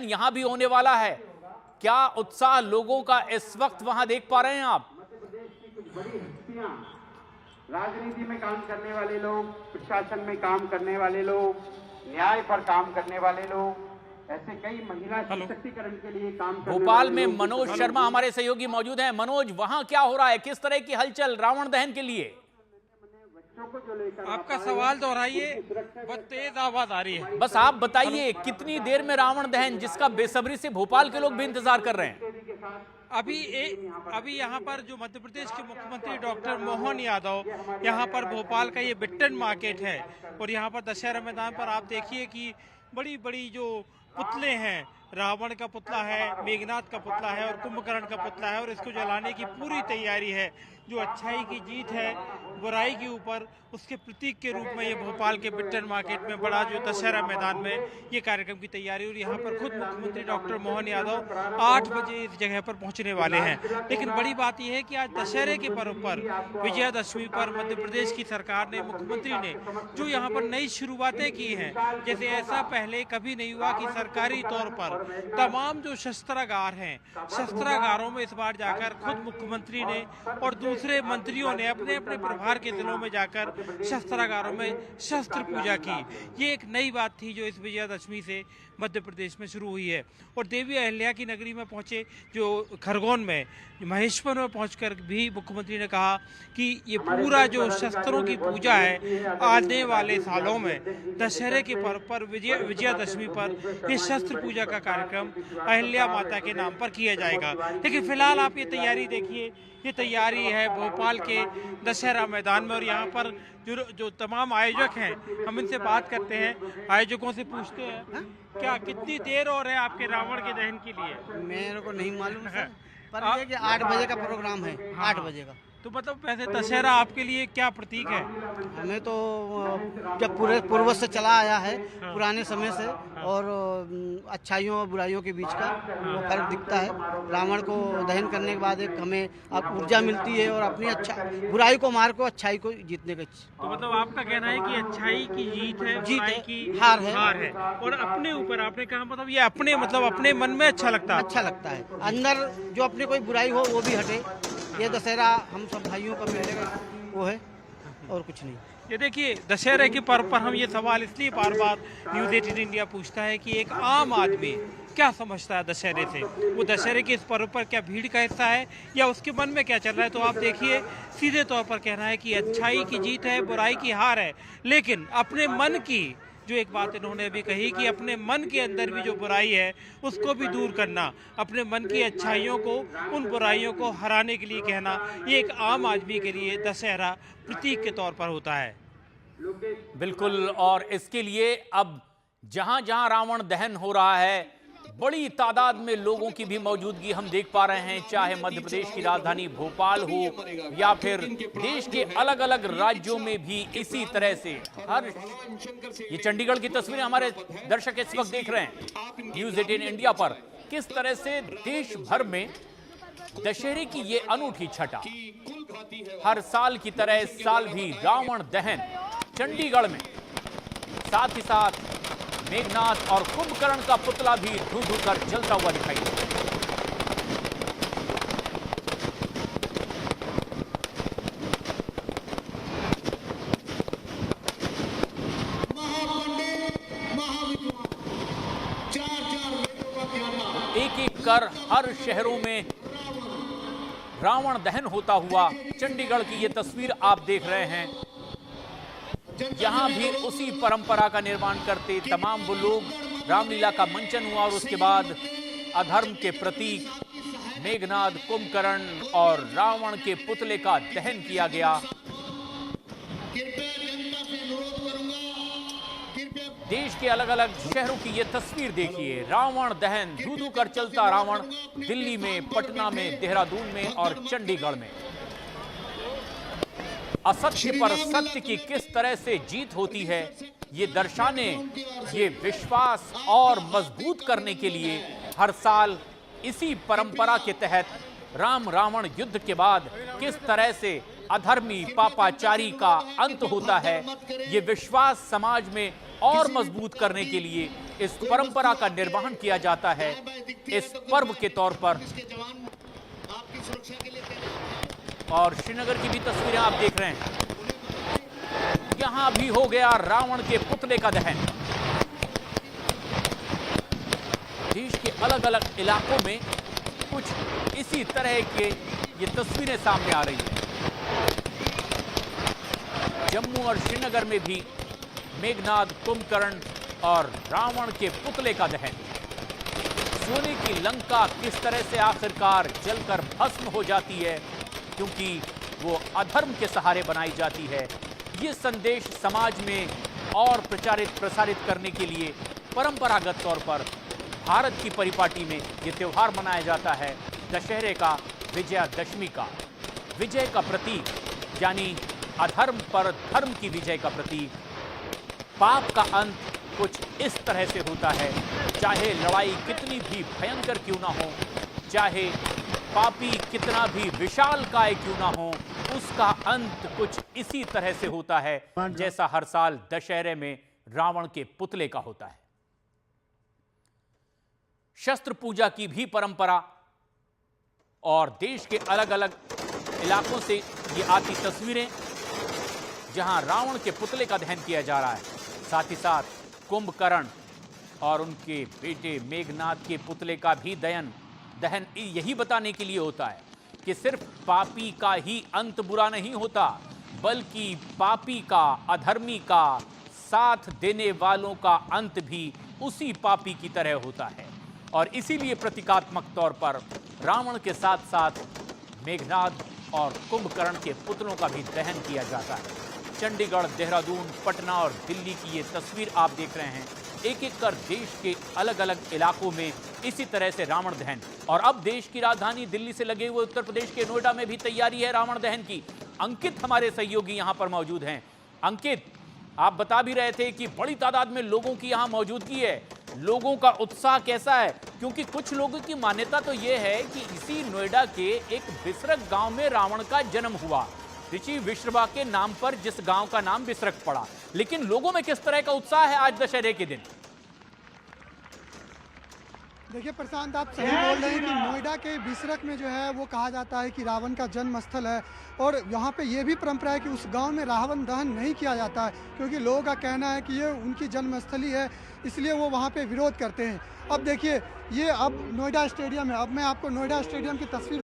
यहां भी होने वाला है। क्या उत्साह लोगों का इस वक्त वहां देख पा रहे हैं आप? मध्य प्रदेश की कुछ बड़ी हस्तियां, राजनीति में काम करने वाले लोग, प्रशासन में काम करने वाले लोग, न्याय पर काम करने वाले लोग, ऐसे कई महिला सशक्तिकरण के लिए काम करने भोपाल वाले में लोग मनोज शर्मा हमारे सहयोगी मौजूद हैं। मनोज, वहां क्या हो रहा है? किस तरह की हलचल रावण दहन के लिए? बच्चों को जो लेकर आपका सवाल दोहराइए, बहुत तेज आवाज आ रही है। बस आप बताइए, कितनी देर में रावण दहन, जिसका बेसब्री से भोपाल के लोग भी इंतजार कर रहे हैं? अभी यहाँ पर जो मध्य प्रदेश के मुख्यमंत्री डॉक्टर मोहन यादव, यहाँ पर भोपाल का ये बिट्टन मार्केट है और यहाँ पर दशहरा मैदान पर आप देखिए कि बड़ी बड़ी जो पुतले हैं, रावण का पुतला है, मेघनाथ का पुतला है और कुंभकर्ण का पुतला है और इसको जलाने की पूरी तैयारी है। जो अच्छाई की जीत है बुराई के ऊपर, उसके प्रतीक के रूप में ये भोपाल के बिट्टन मार्केट में बड़ा जो दशहरा मैदान में ये कार्यक्रम की तैयारी, और यहाँ पर खुद मुख्यमंत्री डॉक्टर मोहन यादव 8 बजे इस जगह पर पहुंचने वाले हैं। लेकिन बड़ी बात यह है कि आज दशहरे के पर्व पर, विजयादशमी पर मध्य प्रदेश की सरकार ने, मुख्यमंत्री ने जो यहाँ पर नई शुरुआतें की हैं, जैसे ऐसा पहले कभी नहीं हुआ कि सरकारी तौर पर तमाम जो शस्त्रागार हैं, शस्त्रागारों में इस बार जाकर खुद मुख्यमंत्री ने और दूसरे मंत्रियों ने अपने अपने प्रभार के जिलों में जाकर शस्त्रागारों में शस्त्र पूजा की। ये एक नई बात थी जो इस विजयादशमी से मध्य प्रदेश में शुरू हुई है। और देवी अहिल्या की नगरी में पहुंचे, जो खरगोन में, महेश्वर में पहुंचकर भी मुख्यमंत्री ने कहा कि ये पूरा जो शस्त्रों की पूजा है, आने वाले सालों में दशहरे के पर्व पर, विजयादशमी पर ये शस्त्र पूजा का कार्यक्रम अहिल्या माता के नाम पर किया जाएगा। लेकिन फिलहाल आप ये तैयारी देखिए, ये तैयारी है भोपाल के दशहरा मैदान में और यहाँ पर जो तमाम आयोजक हैं, हम इनसे बात करते हैं, आयोजकों से पूछते हैं क्या कितनी देर और है आपके रावण के दहन के लिए? मेरे को नहीं मालूम सर, पर ये कि 8 बजे का प्रोग्राम है। 8 बजे का। तो मतलब वैसे दशहरा आपके लिए क्या प्रतीक है? हमें तो जब पूरे पूर्व से चला आया है, पुराने समय से, और अच्छाइयों और बुराइयों के बीच का वो फर्क दिखता है। रावण को दहन करने के बाद एक हमें ऊर्जा मिलती है और अपनी बुराई को मार को अच्छाई को जीतने का। तो मतलब आपका कहना है कि अच्छाई की जीत है, बुराई की हार है। और अपने ऊपर आपने कहा, मतलब ये अपने, मतलब अपने मन में अच्छा लगता है। अंदर जो अपनी कोई बुराई हो वो भी हटे। ये दशहरा हम सब भाइयों का मिलने का वो है और कुछ नहीं। ये देखिए, दशहरे के पर्व पर हम ये सवाल इसलिए बार बार न्यूज़ 18 इंडिया पूछता है कि एक आम आदमी क्या समझता है दशहरे से, वो दशहरे के इस पर्व पर क्या भीड़ का हिस्सा है या उसके मन में क्या चल रहा है। तो आप देखिए, सीधे तौर पर कहना है कि अच्छाई की जीत है, बुराई की हार है। लेकिन अपने मन की जो एक बात इन्होंने भी कही कि अपने मन के अंदर भी जो बुराई है उसको भी दूर करना, अपने मन की अच्छाइयों को, उन बुराइयों को हराने के लिए कहना, ये एक आम आदमी के लिए दशहरा प्रतीक के तौर पर होता है। बिल्कुल, और इसके लिए अब जहां जहां रावण दहन हो रहा है, बड़ी तादाद में लोगों की भी मौजूदगी हम देख पा रहे हैं, चाहे मध्य प्रदेश की राजधानी भोपाल हो या फिर देश के अलग अलग राज्यों में भी इसी तरह से। ये चंडीगढ़ की तस्वीरें हमारे दर्शक इस वक्त देख रहे हैं न्यूज़ 18 इंडिया पर, किस तरह से देश भर में दशहरे की ये अनूठी छटा। हर साल की तरह इस साल भी रावण दहन चंडीगढ़ में, साथ ही साथ मेघनाथ और कुंभकर्ण का पुतला भी धू धू कर जलता हुआ दिखाई देता है। एक एक कर हर शहरों में रावण दहन होता हुआ चंडीगढ़ की ये तस्वीर आप देख रहे हैं। यहाँ भी उसी परंपरा का निर्माण करते तमाम वो लोग, रामलीला का मंचन हुआ और उसके बाद अधर्म के प्रतीक मेघनाद, कुंभकर्ण और रावण के पुतले का दहन किया गया। देश के अलग अलग शहरों की ये तस्वीर देखिए, रावण दहन, धू धू कर चलता रावण, दिल्ली में, पटना में, देहरादून में और चंडीगढ़ में। असत्य पर सत्य की किस तरह से जीत होती है, ये दर्शाने, ये विश्वास और मजबूत करने के लिए हर साल इसी परंपरा के तहत राम रावण युद्ध के बाद किस तरह से अधर्मी पापाचारी का अंत होता है, ये विश्वास समाज में और मजबूत करने के लिए इस परंपरा का निर्वहन किया जाता है। इस पर्व के तौर पर और श्रीनगर की भी तस्वीरें आप देख रहे हैं, यहां भी हो गया रावण के पुतले का दहन। देश के अलग अलग इलाकों में कुछ इसी तरह के ये तस्वीरें सामने आ रही हैं। जम्मू और श्रीनगर में भी मेघनाद, कुंभकर्ण और रावण के पुतले का दहन। सोने की लंका किस तरह से आखिरकार जलकर भस्म हो जाती है क्योंकि वो अधर्म के सहारे बनाई जाती है, ये संदेश समाज में और प्रसारित करने के लिए परंपरागत तौर पर भारत की परिपाटी में ये त्यौहार मनाया जाता है। दशहरे का, विजयादशमी का, विजय का प्रतीक, यानी अधर्म पर धर्म की विजय का प्रतीक। पाप का अंत कुछ इस तरह से होता है, चाहे लड़ाई कितनी भी भयंकर क्यों ना हो, चाहे पापी कितना भी विशालकाय क्यों ना हो, उसका अंत कुछ इसी तरह से होता है जैसा हर साल दशहरे में रावण के पुतले का होता है। शस्त्र पूजा की भी परंपरा और देश के अलग अलग इलाकों से ये आती तस्वीरें जहां रावण के पुतले का दहन किया जा रहा है। साथ ही साथ कुंभकर्ण और उनके बेटे मेघनाद के पुतले का भी दहन यही बताने के लिए होता है कि सिर्फ पापी का ही अंत बुरा नहीं होता, बल्कि पापी का, अधर्मी का, साथ देने वालों का अंत भी उसी पापी की तरह होता है। और इसीलिए प्रतीकात्मक तौर पर रावण के साथ साथ मेघनाद और कुंभकर्ण के पुतलों का भी दहन किया जाता है। चंडीगढ़, देहरादून, पटना और दिल्ली की ये तस्वीर आप देख रहे हैं। एक एक कर देश के अलग अलग इलाकों में इसी तरह से रावण दहन। और अब देश की राजधानी दिल्ली से लगे हुए उत्तर प्रदेश के नोएडा में भी तैयारी है रावण दहन की। अंकित हमारे सहयोगी यहां पर मौजूद हैं। अंकित, आप बता भी रहे थे कि बड़ी तादाद में लोगों की यहां मौजूदगी है, लोगों का उत्साह कैसा है? क्योंकि कुछ लोगों की मान्यता तो यह है कि इसी नोएडा के एक बिसरक गांव में रावण का जन्म हुआ, ऋषि विश्रवा के नाम पर जिस गांव का नाम बिसरक पड़ा। लेकिन लोगों में किस तरह का उत्साह है आज दशहरे के दिन? देखिए प्रशांत, आप सही बोल रहे हैं कि नोएडा के बिसरक में जो है वो कहा जाता है कि रावण का जन्म स्थल है। और यहाँ पे ये भी परंपरा है कि उस गांव में रावण दहन नहीं किया जाता है, क्योंकि लोगों का कहना है कि ये उनकी जन्मस्थली है, इसलिए वो वहाँ पे विरोध करते हैं। अब देखिए, ये अब नोएडा स्टेडियम है। अब मैं आपको नोएडा स्टेडियम की तस्वीर